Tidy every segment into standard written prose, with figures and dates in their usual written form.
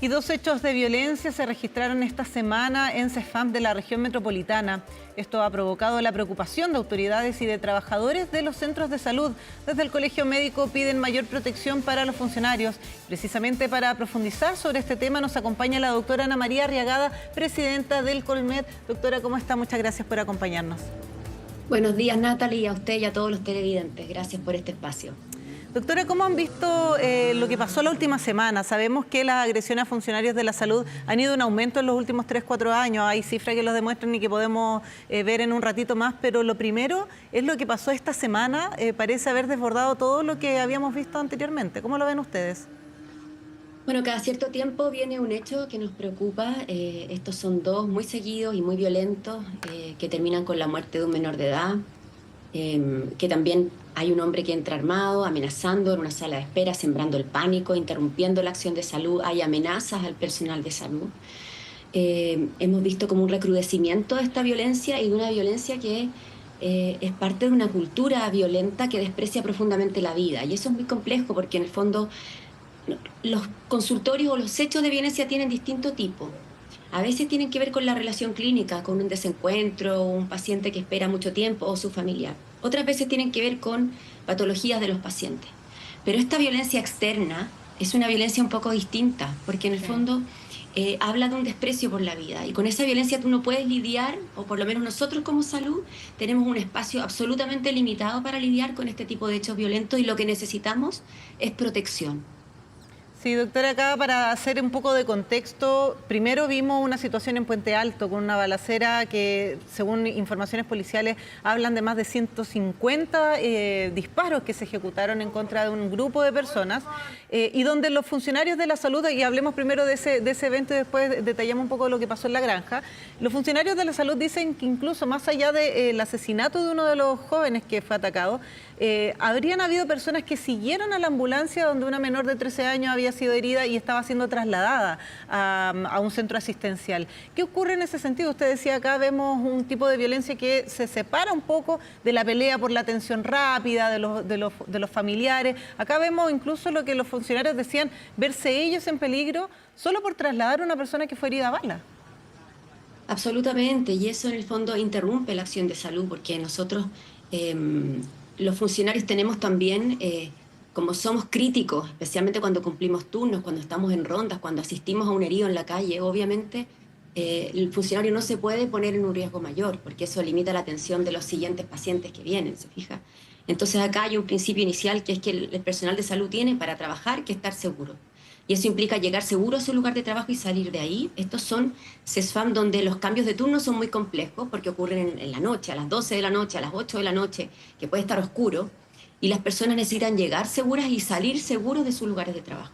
Y dos hechos de violencia se registraron esta semana en CESFAM de la región metropolitana. Esto ha provocado la preocupación de autoridades y de trabajadores de los centros de salud. Desde el Colegio Médico piden mayor protección para los funcionarios. Precisamente para profundizar sobre este tema nos acompaña la doctora Ana María Arriagada, presidenta del Colmed. Doctora, ¿cómo está? Muchas gracias por acompañarnos. Buenos días, Natalie, a usted y a todos los televidentes. Gracias por este espacio. Doctora, ¿cómo han visto lo que pasó la última semana? Sabemos que las agresiones a funcionarios de la salud han ido en aumento en los últimos 3-4 años. Hay cifras que los demuestran y que podemos ver en un ratito más, pero lo primero es lo que pasó esta semana. Parece haber desbordado todo lo que habíamos visto anteriormente. ¿Cómo lo ven ustedes? Bueno, cada cierto tiempo viene un hecho que nos preocupa. Estos son dos muy seguidos y muy violentos que terminan con la muerte de un menor de edad. Que también hay un hombre que entra armado, amenazando en una sala de espera, sembrando el pánico, interrumpiendo la acción de salud. Hay amenazas al personal de salud. Hemos visto como un recrudecimiento de esta violencia y de una violencia que es parte de una cultura violenta que desprecia profundamente la vida. Y eso es muy complejo porque en el fondo los consultorios o los hechos de violencia tienen distinto tipo. A veces tienen que ver con la relación clínica, con un desencuentro, un paciente que espera mucho tiempo o su familiar. Otras veces tienen que ver con patologías de los pacientes. Pero esta violencia externa es una violencia un poco distinta, porque en el fondo habla de un desprecio por la vida. Y con esa violencia tú no puedes lidiar, o por lo menos nosotros como salud tenemos un espacio absolutamente limitado para lidiar con este tipo de hechos violentos y lo que necesitamos es protección. Sí, doctora, acá para hacer un poco de contexto, primero vimos una situación en Puente Alto con una balacera que, según informaciones policiales, hablan de más de 150 disparos que se ejecutaron en contra de un grupo de personas y donde los funcionarios de la salud, y hablemos primero de ese evento y después detallamos un poco lo que pasó en La Granja, los funcionarios de la salud dicen que incluso más allá del asesinato de uno de los jóvenes que fue atacado, habrían habido personas que siguieron a la ambulancia donde una menor de 13 años había sido herida y estaba siendo trasladada a un centro asistencial. ¿Qué ocurre en ese sentido? Usted decía, acá vemos un tipo de violencia que se separa un poco de la pelea por la atención rápida, de los familiares. Acá vemos incluso lo que los funcionarios decían, verse ellos en peligro solo por trasladar a una persona que fue herida a bala. Absolutamente, y eso en el fondo interrumpe la acción de salud, porque nosotros, los funcionarios, tenemos también, como somos críticos, especialmente cuando cumplimos turnos, cuando estamos en rondas, cuando asistimos a un herido en la calle, obviamente el funcionario no se puede poner en un riesgo mayor, porque eso limita la atención de los siguientes pacientes que vienen, ¿se fija? Entonces acá hay un principio inicial que es que el personal de salud tiene para trabajar que estar seguro. Y eso implica llegar seguro a su lugar de trabajo y salir de ahí. Estos son CESFAM donde los cambios de turno son muy complejos porque ocurren en la noche, a las 12 de la noche, a las 8 de la noche, que puede estar oscuro, y las personas necesitan llegar seguras y salir seguros de sus lugares de trabajo.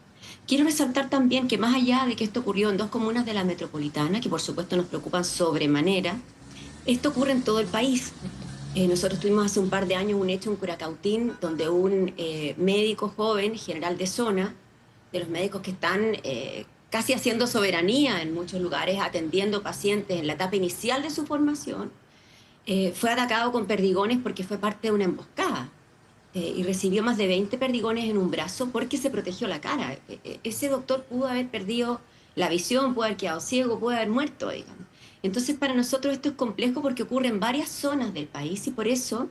Quiero resaltar también que más allá de que esto ocurrió en dos comunas de la metropolitana, que por supuesto nos preocupan sobremanera, esto ocurre en todo el país. Nosotros tuvimos hace un par de años un hecho en Curacautín donde un médico joven, general de zona, de los médicos que están casi haciendo soberanía en muchos lugares, atendiendo pacientes en la etapa inicial de su formación, fue atacado con perdigones porque fue parte de una emboscada y recibió más de 20 perdigones en un brazo porque se protegió la cara. Ese doctor pudo haber perdido la visión, pudo haber quedado ciego, pudo haber muerto, digamos. Entonces para nosotros esto es complejo porque ocurre en varias zonas del país y por eso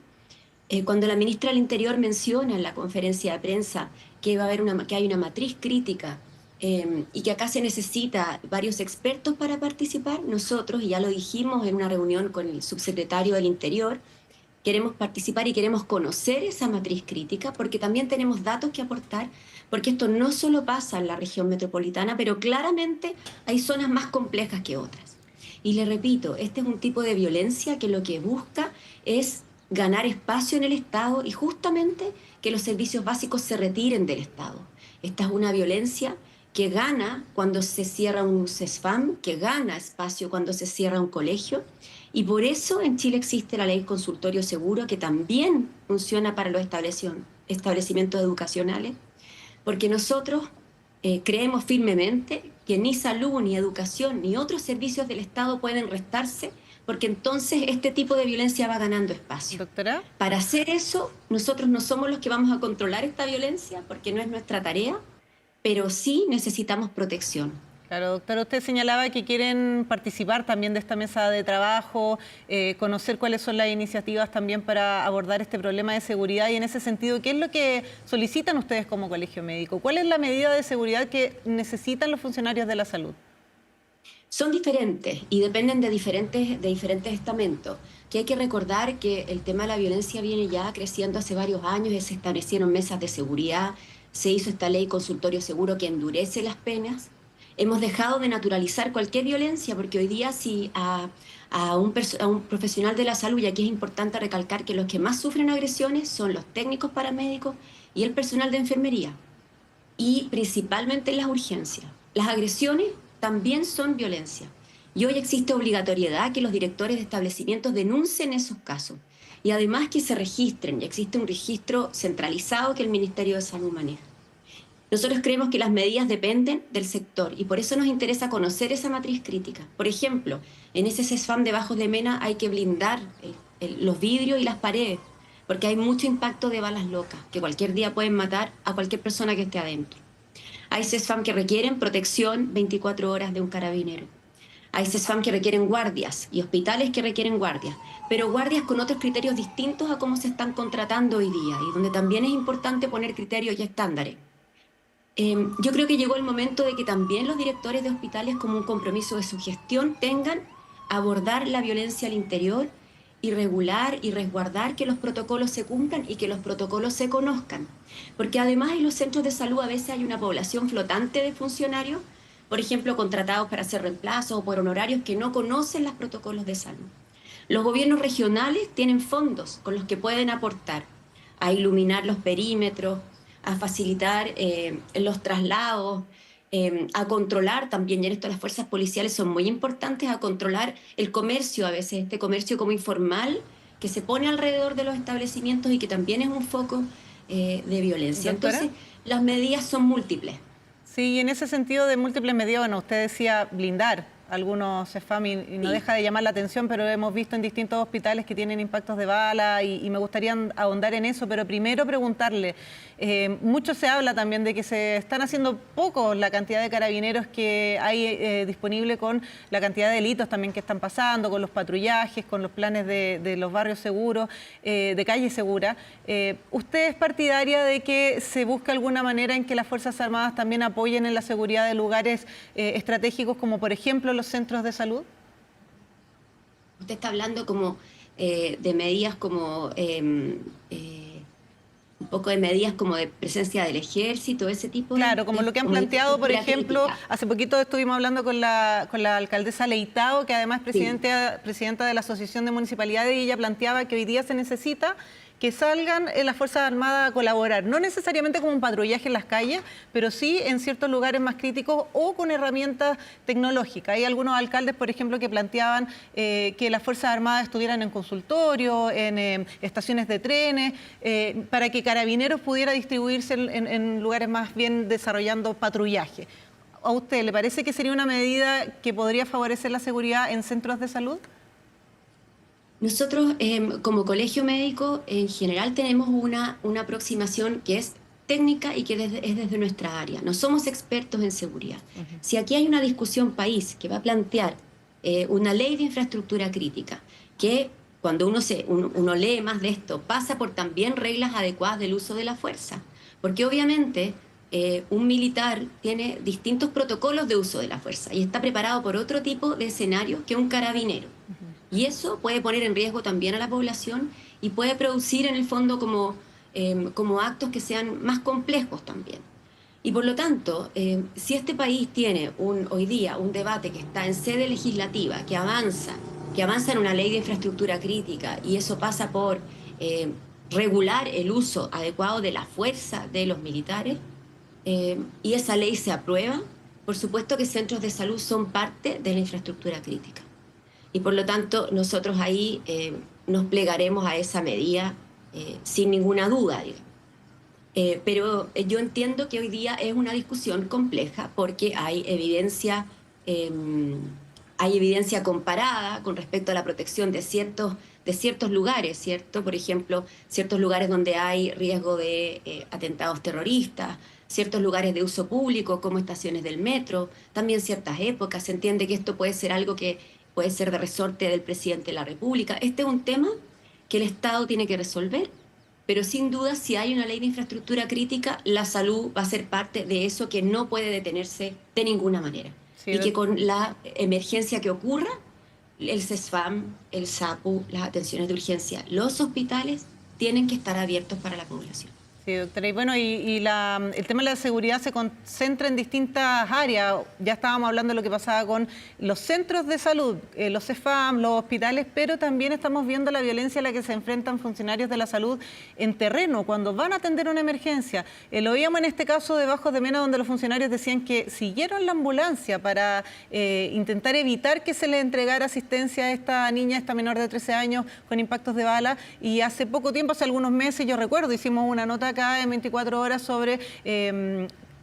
cuando la ministra del Interior menciona en la conferencia de prensa que que hay una matriz crítica y que acá se necesita varios expertos para participar, nosotros, y ya lo dijimos en una reunión con el subsecretario del Interior, queremos participar y queremos conocer esa matriz crítica porque también tenemos datos que aportar, porque esto no solo pasa en la región metropolitana, pero claramente hay zonas más complejas que otras. Y le repito, este es un tipo de violencia que lo que busca es ganar espacio en el Estado y justamente que los servicios básicos se retiren del Estado. Esta es una violencia que gana cuando se cierra un CESFAM, que gana espacio cuando se cierra un colegio, y por eso en Chile existe la ley Consultorio Seguro, que también funciona para los establecimientos educacionales, porque nosotros creemos firmemente que ni salud, ni educación, ni otros servicios del Estado pueden restarse porque entonces este tipo de violencia va ganando espacio. Doctora. Para hacer eso, nosotros no somos los que vamos a controlar esta violencia, porque no es nuestra tarea, pero sí necesitamos protección. Claro, doctora, usted señalaba que quieren participar también de esta mesa de trabajo, conocer cuáles son las iniciativas también para abordar este problema de seguridad y en ese sentido, ¿qué es lo que solicitan ustedes como colegio médico? ¿Cuál es la medida de seguridad que necesitan los funcionarios de la salud? Son diferentes y dependen de diferentes estamentos. Que hay que recordar que el tema de la violencia viene ya creciendo hace varios años, se establecieron mesas de seguridad, se hizo esta ley consultorio seguro que endurece las penas. Hemos dejado de naturalizar cualquier violencia porque hoy día si a un profesional de la salud, y aquí es importante recalcar que los que más sufren agresiones son los técnicos paramédicos y el personal de enfermería y principalmente en las urgencias. Las agresiones también son violencia. Y hoy existe obligatoriedad que los directores de establecimientos denuncien esos casos y además que se registren. Y existe un registro centralizado que el Ministerio de Salud maneja. Nosotros creemos que las medidas dependen del sector y por eso nos interesa conocer esa matriz crítica. Por ejemplo, en ese CESFAM de Bajos de Mena hay que blindar los vidrios y las paredes porque hay mucho impacto de balas locas que cualquier día pueden matar a cualquier persona que esté adentro. Hay CESFAM que requieren protección 24 horas de un carabinero. Hay CESFAM que requieren guardias y hospitales que requieren guardias, pero guardias con otros criterios distintos a cómo se están contratando hoy día y donde también es importante poner criterios y estándares. Yo creo que llegó el momento de que también los directores de hospitales, como un compromiso de su gestión, tengan abordar la violencia al interior y regular y resguardar que los protocolos se cumplan y que los protocolos se conozcan. Porque además en los centros de salud a veces hay una población flotante de funcionarios, por ejemplo, contratados para hacer reemplazos o por honorarios que no conocen los protocolos de salud. Los gobiernos regionales tienen fondos con los que pueden aportar a iluminar los perímetros, a facilitar los traslados, a controlar también, y en esto las fuerzas policiales son muy importantes, a controlar el comercio, a veces este comercio como informal que se pone alrededor de los establecimientos y que también es un foco de violencia. ¿Doctora? Entonces, las medidas son múltiples. Sí, y en ese sentido de múltiples medidas, bueno, usted decía blindar algunos CESFAM y no Sí. deja de llamar la atención, pero hemos visto en distintos hospitales que tienen impactos de bala y me gustaría ahondar en eso, pero primero preguntarle, mucho se habla también de que se están haciendo poco la cantidad de carabineros que hay disponible con la cantidad de delitos también que están pasando, con los patrullajes, con los planes de los barrios seguros, de calle segura. ¿Usted es partidaria de que se busque alguna manera en que las Fuerzas Armadas también apoyen en la seguridad de lugares estratégicos como por ejemplo los centros de salud? Usted está hablando como de medidas como un poco de medidas como de presencia del ejército, ese tipo de... Claro, como lo que han como de planteado, por infraestructura ejemplo, crítica. hace poquito estuvimos hablando con la alcaldesa Leitao, que además es Sí. presidenta de la Asociación de Municipalidades, y ella planteaba que hoy día se necesita que salgan las Fuerzas Armadas a colaborar, no necesariamente como un patrullaje en las calles, pero sí en ciertos lugares más críticos o con herramientas tecnológicas. Hay algunos alcaldes, por ejemplo, que planteaban que las Fuerzas Armadas estuvieran en consultorios, en estaciones de trenes, para que Carabineros pudiera distribuirse en lugares más bien desarrollando patrullaje. ¿A usted le parece que sería una medida que podría favorecer la seguridad en centros de salud? Nosotros, como colegio médico, en general tenemos una aproximación que es técnica y que es desde nuestra área. No somos expertos en seguridad. Si aquí hay una discusión país que va a plantear una ley de infraestructura crítica, que cuando uno lee más de esto, pasa por también reglas adecuadas del uso de la fuerza. Porque obviamente un militar tiene distintos protocolos de uso de la fuerza y está preparado por otro tipo de escenario que un carabinero. Y eso puede poner en riesgo también a la población y puede producir en el fondo como actos que sean más complejos también. Y por lo tanto, si este país tiene hoy día un debate que está en sede legislativa, que avanza en una ley de infraestructura crítica y eso pasa por regular el uso adecuado de la fuerza de los militares, y esa ley se aprueba, por supuesto que centros de salud son parte de la infraestructura crítica. Y por lo tanto, nosotros ahí nos plegaremos a esa medida sin ninguna duda, digamos. Pero yo entiendo que hoy día es una discusión compleja porque hay evidencia comparada con respecto a la protección de ciertos lugares, ¿cierto? Por ejemplo, ciertos lugares donde hay riesgo de atentados terroristas, ciertos lugares de uso público como estaciones del metro, también ciertas épocas. Se entiende que esto puede ser algo que puede ser de resorte del presidente de la República. Este es un tema que el Estado tiene que resolver, pero sin duda si hay una ley de infraestructura crítica, la salud va a ser parte de eso que no puede detenerse de ninguna manera. Sí, Y que con la emergencia que ocurra, el CESFAM, el SAPU, las atenciones de urgencia, los hospitales tienen que estar abiertos para la población. sí, doctora. Y bueno, el tema de la seguridad se concentra en distintas áreas. Ya estábamos hablando de lo que pasaba con los centros de salud, los CEFAM, los hospitales, pero también estamos viendo la violencia a la que se enfrentan funcionarios de la salud en terreno, cuando van a atender una emergencia. Lo veíamos en este caso de Bajos de Mena, donde los funcionarios decían que siguieron la ambulancia para intentar evitar que se le entregara asistencia a esta niña, esta menor de 13 años, con impactos de bala. Y hace poco tiempo, hace algunos meses, yo recuerdo, hicimos una nota acá en 24 horas sobre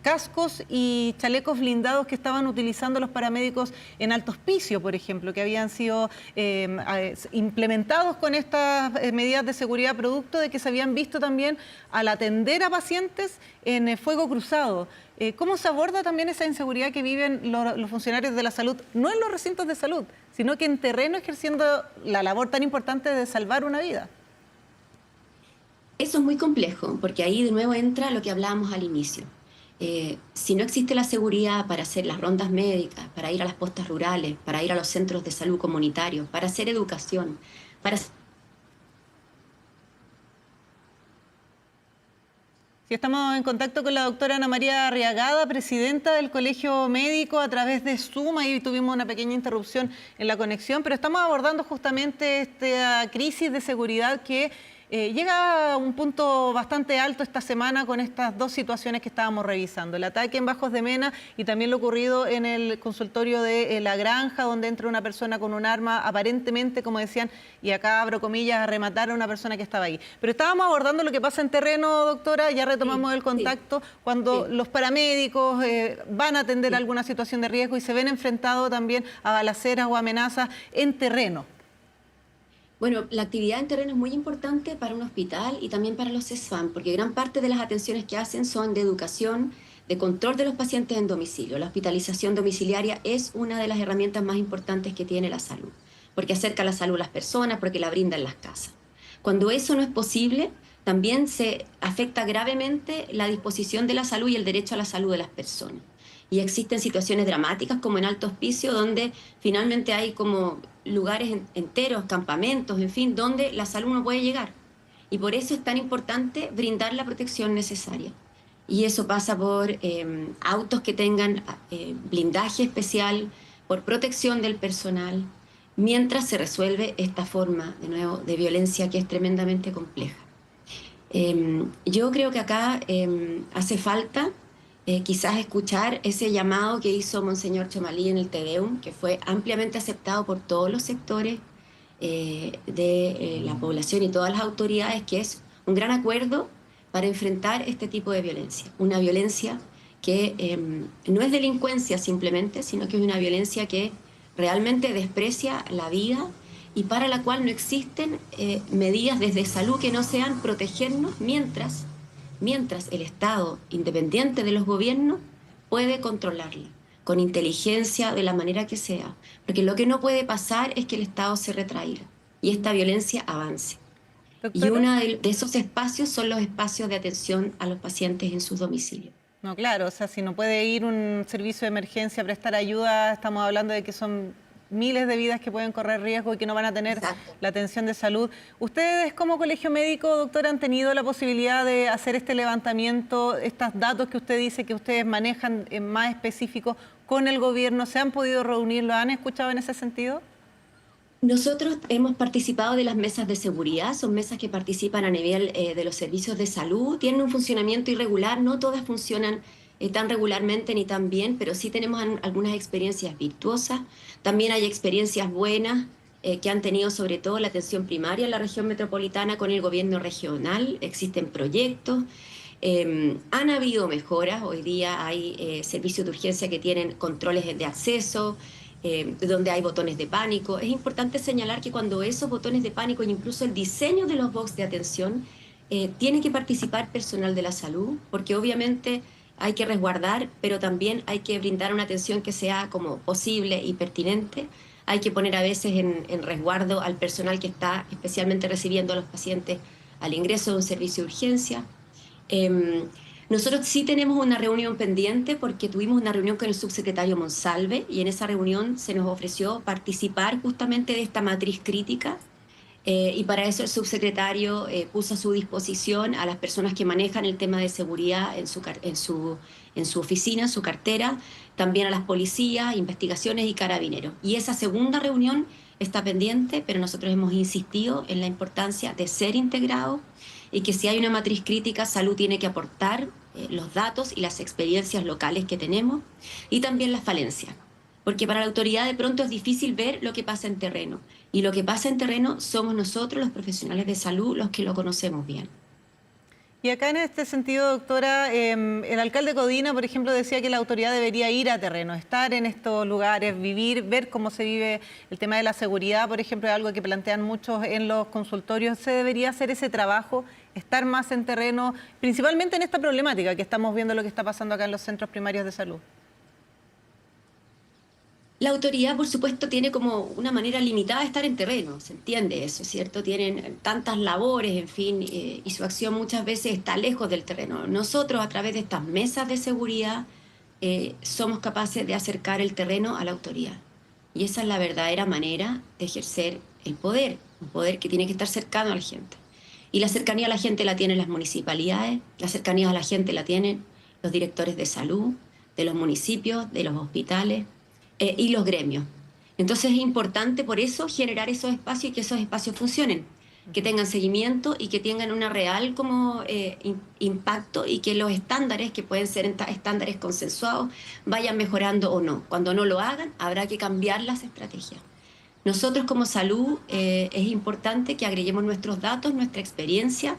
cascos y chalecos blindados que estaban utilizando los paramédicos en Alto Hospicio, por ejemplo, que habían sido implementados con estas medidas de seguridad, producto de que se habían visto también al atender a pacientes en fuego cruzado. ¿Cómo se aborda también esa inseguridad que viven los funcionarios de la salud, no en los recintos de salud, sino que en terreno, ejerciendo la labor tan importante de salvar una vida? Eso es muy complejo, porque ahí de nuevo entra lo que hablábamos al inicio. Si no existe la seguridad para hacer las rondas médicas, para ir a las postas rurales, para ir a los centros de salud comunitarios, para hacer educación, para... Sí, estamos en contacto con la doctora Ana María Arriagada, presidenta del Colegio Médico, a través de Zoom. Ahí tuvimos una pequeña interrupción en la conexión, pero estamos abordando justamente esta crisis de seguridad que llega a un punto bastante alto esta semana con estas dos situaciones que estábamos revisando. El ataque en Bajos de Mena y también lo ocurrido en el consultorio de La Granja, donde entra una persona con un arma, aparentemente, como decían, y acá abro comillas, a rematar a una persona que estaba ahí. Pero estábamos abordando lo que pasa en terreno, doctora, ya retomamos el contacto, cuando los paramédicos van a atender alguna situación de riesgo y se ven enfrentados también a balaceras o amenazas en terreno. Bueno, la actividad en terreno es muy importante para un hospital y también para los CESFAM, porque gran parte de las atenciones que hacen son de educación, de control de los pacientes en domicilio. La hospitalización domiciliaria es una de las herramientas más importantes que tiene la salud, porque acerca la salud a las personas, porque la brinda en las casas. Cuando eso no es posible, también se afecta gravemente la disposición de la salud y el derecho a la salud de las personas. Y existen situaciones dramáticas como en Alto Hospicio, donde finalmente hay como lugares enteros, campamentos, en fin, donde la salud no puede llegar. Y por eso es tan importante brindar la protección necesaria. Y eso pasa por autos que tengan blindaje especial, por protección del personal, mientras se resuelve esta forma, de nuevo, de violencia que es tremendamente compleja. Yo creo que acá hace falta quizás escuchar ese llamado que hizo Monseñor Chomalí en el Te Deum, que fue ampliamente aceptado por todos los sectores de la población y todas las autoridades, que es un gran acuerdo para enfrentar este tipo de violencia. Una violencia que no es delincuencia simplemente, sino que es una violencia que realmente desprecia la vida y para la cual no existen medidas desde salud que no sean protegernos mientras el Estado, independiente de los gobiernos, puede controlarla, con inteligencia, de la manera que sea. Porque lo que no puede pasar es que el Estado se retraiga y esta violencia avance. Doctora. Y uno de esos espacios son los espacios de atención a los pacientes en sus domicilios. No, claro, o sea, si no puede ir un servicio de emergencia a prestar ayuda, estamos hablando de que son miles de vidas que pueden correr riesgo y que no van a tener la atención de salud. ¿Ustedes como colegio médico, doctora, han tenido la posibilidad de hacer este levantamiento, estos datos que usted dice que ustedes manejan en más específico con el gobierno? ¿Se han podido reunir? ¿Lo han escuchado en ese sentido? Nosotros hemos participado de las mesas de seguridad, son mesas que participan a nivel de los servicios de salud, tienen un funcionamiento irregular, no todas funcionan tan regularmente ni tan bien, pero sí tenemos algunas experiencias virtuosas. También hay experiencias buenas que han tenido sobre todo la atención primaria en la región metropolitana con el gobierno regional. Existen proyectos, han habido mejoras. Hoy día hay servicios de urgencia que tienen controles de acceso, donde hay botones de pánico. Es importante señalar que cuando esos botones de pánico e incluso el diseño de los box de atención tiene que participar personal de la salud, porque obviamente hay que resguardar, pero también hay que brindar una atención que sea como posible y pertinente. Hay que poner a veces en resguardo al personal que está especialmente recibiendo a los pacientes al ingreso de un servicio de urgencia. Eh, Nosotros sí tenemos una reunión pendiente porque tuvimos una reunión con el subsecretario Monsalve y en esa reunión se nos ofreció participar justamente de esta matriz crítica y para eso el subsecretario puso a su disposición a las personas que manejan el tema de seguridad en su oficina, en su cartera, también a las policías, investigaciones y carabineros. Y esa segunda reunión está pendiente, pero nosotros hemos insistido en la importancia de ser integrado y que si hay una matriz crítica, salud tiene que aportar los datos y las experiencias locales que tenemos y también las falencias. Porque para la autoridad de pronto es difícil ver lo que pasa en terreno. Y lo que pasa en terreno somos nosotros, los profesionales de salud, los que lo conocemos bien. Y acá en este sentido, doctora, el alcalde Codina, por ejemplo, decía que la autoridad debería ir a terreno, estar en estos lugares, vivir, ver cómo se vive el tema de la seguridad, por ejemplo, es algo que plantean muchos en los consultorios. Se debería hacer ese trabajo, estar más en terreno, principalmente en esta problemática que estamos viendo lo que está pasando acá en los centros primarios de salud. La autoridad, por supuesto, tiene como una manera limitada de estar en terreno, se entiende eso, ¿cierto? Tienen tantas labores, en fin, y su acción muchas veces está lejos del terreno. Nosotros, a través de estas mesas de seguridad, somos capaces de acercar el terreno a la autoridad. Y esa es la verdadera manera de ejercer el poder, un poder que tiene que estar cercano a la gente. Y la cercanía a la gente la tienen las municipalidades, la cercanía a la gente la tienen los directores de salud, de los municipios, de los hospitales y los gremios. Entonces es importante por eso generar esos espacios y que esos espacios funcionen, que tengan seguimiento y que tengan una real como impacto y que los estándares, que pueden ser estándares consensuados, vayan mejorando o no. Cuando no lo hagan, habrá que cambiar las estrategias. Nosotros como salud es importante que agreguemos nuestros datos, nuestra experiencia,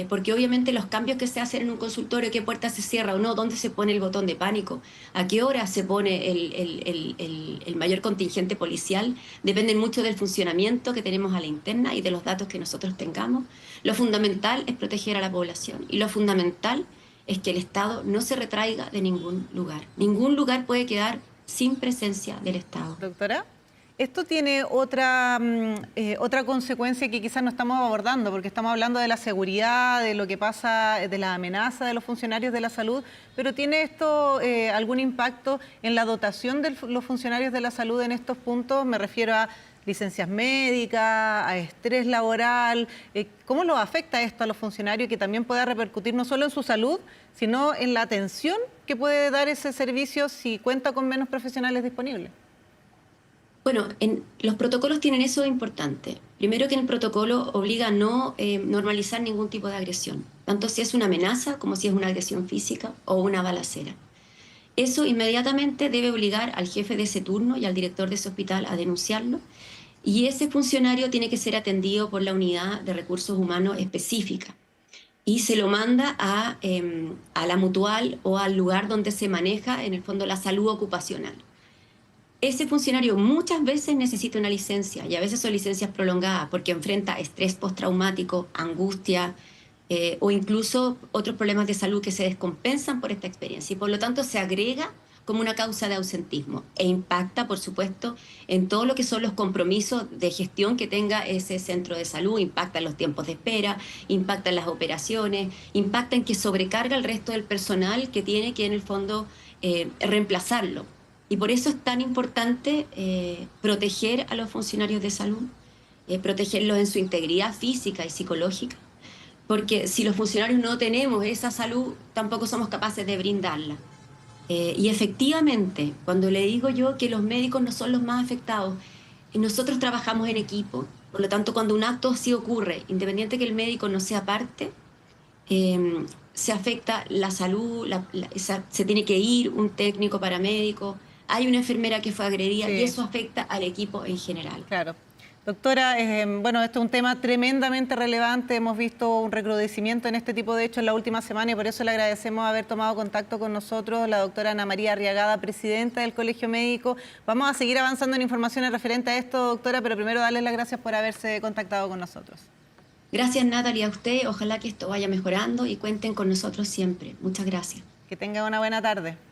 porque obviamente los cambios que se hacen en un consultorio, qué puerta se cierra o no, dónde se pone el botón de pánico, a qué hora se pone el mayor contingente policial, dependen mucho del funcionamiento que tenemos a la interna y de los datos que nosotros tengamos. Lo fundamental es proteger a la población y lo fundamental es que el Estado no se retraiga de ningún lugar. Ningún lugar puede quedar sin presencia del Estado. Doctora, esto tiene otra consecuencia que quizás no estamos abordando, porque estamos hablando de la seguridad, de lo que pasa, de la amenaza de los funcionarios de la salud, pero ¿tiene esto algún impacto en la dotación de los funcionarios de la salud en estos puntos? Me refiero a licencias médicas, a estrés laboral. ¿Cómo lo afecta esto a los funcionarios, que también pueda repercutir no solo en su salud, sino en la atención que puede dar ese servicio si cuenta con menos profesionales disponibles? Bueno, los protocolos tienen eso de importante. Primero que el protocolo obliga a no normalizar ningún tipo de agresión, tanto si es una amenaza como si es una agresión física o una balacera. Eso inmediatamente debe obligar al jefe de ese turno y al director de ese hospital a denunciarlo y ese funcionario tiene que ser atendido por la unidad de recursos humanos específica y se lo manda a la mutual o al lugar donde se maneja, en el fondo, la salud ocupacional. Ese funcionario muchas veces necesita una licencia y a veces son licencias prolongadas porque enfrenta estrés postraumático, angustia o incluso otros problemas de salud que se descompensan por esta experiencia y por lo tanto se agrega como una causa de ausentismo e impacta, por supuesto, en todo lo que son los compromisos de gestión que tenga ese centro de salud, impacta en los tiempos de espera, impacta en las operaciones, impacta en que sobrecarga el resto del personal que tiene que en el fondo reemplazarlo. Y por eso es tan importante proteger a los funcionarios de salud, protegerlos en su integridad física y psicológica, porque si los funcionarios no tenemos esa salud, tampoco somos capaces de brindarla. Y efectivamente, cuando le digo yo que los médicos no son los más afectados, nosotros trabajamos en equipo, por lo tanto cuando un acto así ocurre, independiente que el médico no sea parte, se afecta la salud, se tiene que ir un técnico paramédico, hay una enfermera que fue agredida y eso afecta al equipo en general. Claro. Doctora, bueno, esto es un tema tremendamente relevante. Hemos visto un recrudecimiento en este tipo de hechos en la última semana y por eso le agradecemos haber tomado contacto con nosotros, la doctora Ana María Arriagada, presidenta del Colegio Médico. Vamos a seguir avanzando en informaciones referentes a esto, doctora, pero primero darles las gracias por haberse contactado con nosotros. Gracias, Natalia, a usted. Ojalá que esto vaya mejorando y cuenten con nosotros siempre. Muchas gracias. Que tenga una buena tarde.